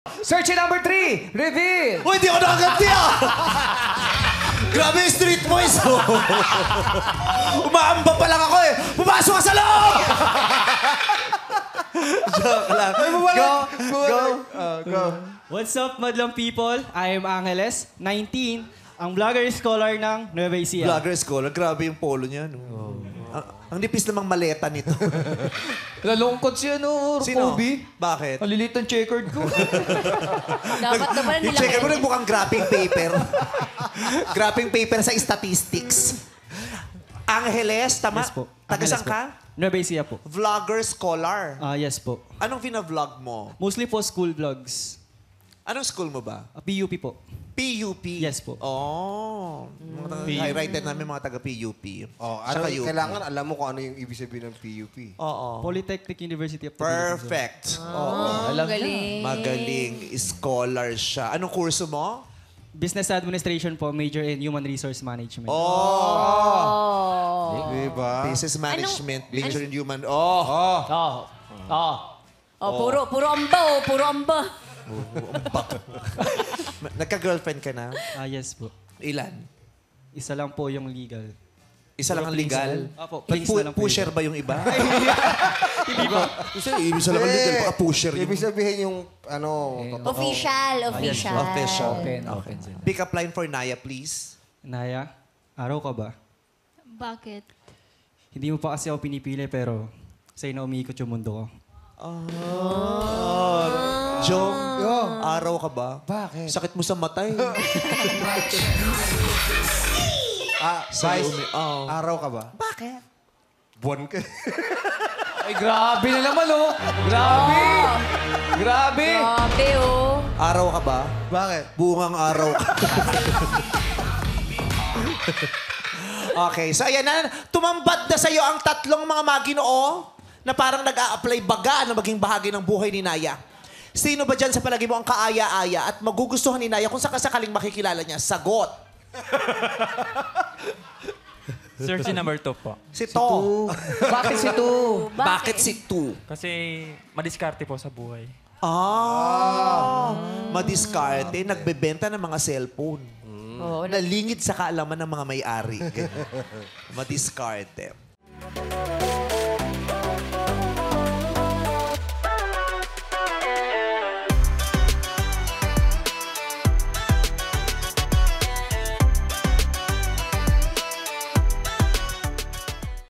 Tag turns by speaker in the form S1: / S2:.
S1: Searching number 3, reveal!
S2: Uy, di ako nakaganti ah! Grabe yung street boys, oh! Umaamba pa lang ako eh! Pumasok ka sa loob! Joke lang. Go.
S3: What's up, madlang people? I am Angeles, 19, ang vlogger scholar ng Nueva Ecija.
S2: Vlogger scholar, grabe yung polo niya. No? Ang nipis namang maleta nito.
S1: Lalungkot siya, no?
S2: Sino?
S1: Kobe.
S2: Bakit?
S1: Ang lilit ng checkered ko.
S4: Dapat naman
S2: Yung
S4: nila.
S2: checker mo nagmukhang graphing paper. Graphing paper sa statistics. Angeles, tama?
S3: Yes po.
S2: Taga-saan
S3: Angeles po.
S2: ka?
S3: Nueva Ecija po.
S2: Vlogger scholar.
S3: Yes po.
S2: Anong vina-vlog mo?
S3: Mostly po school vlogs.
S2: Anong school mo ba?
S3: PUP po.
S2: PUP?
S3: Yes po.
S2: Oh. Mga taga-highlighted namin mga taga-PUP.
S5: Oh,
S2: Saka UP.
S5: kailangan alam mo kung ano yung ibig sabihin ng PUP.
S2: Oo.
S3: Polytechnic University of the Philippines.
S2: Perfect.
S1: Alam
S4: Galing.
S2: Magaling. Scholar siya. Anong kurso mo?
S3: Business Administration po, major in Human Resource Management.
S4: Oh.
S5: Diba?
S2: Business Management. Major in Human...
S4: Puro amba, puro amba.
S2: Nagka-girlfriend ka na?
S3: Yes po.
S2: Ilan?
S3: Isa lang po yung legal.
S2: Isa lang ang legal?
S3: Opo, flings na lang po
S2: Pusher
S3: yun.
S2: ba yung iba? Hindi ba? Kasi isa lang ang legal. Baka pusher yung...
S5: Ibig sabihin yung, ano, totoo.
S4: Official.
S2: Official.
S1: Open.
S2: Pick up line for Naya, please.
S3: Naya, araw ka ba?
S4: Bakit?
S3: Hindi mo pa kasi ako pinipili pero sa'yo na umiikot yung mundo ko.
S2: Jong, araw ka ba?
S5: Bakit?
S2: Sakit mo sa matay.
S5: Vice, araw ka ba?
S2: Bakit?
S5: Buwan ka.
S1: Ay, grabe na naman, oh. Grabe! Grabe!
S4: Grabe, oh.
S2: Araw ka ba?
S5: Bakit?
S2: Bungang araw ka. Okay, so ayan na. Tumambad na sa'yo ang tatlong mga maginoo na parang nag-a-apply baga na maging bahagi ng buhay ni Naya. Sino ba dyan sa palagi mo ang kaaya-aya at magugustuhan ni Naya kung sakasakaling makikilala niya? Sagot.
S6: Searching number 2 po.
S2: Si To.
S1: Bakit si Tu?
S2: Bakit si Tu?
S6: Kasi madiskarte po sa buhay.
S2: Madiskarte, nagbebenta ng mga cellphone.
S4: Oo,
S2: Nalingid sa kaalaman ng mga may-ari. Ganyan. Madiskarte.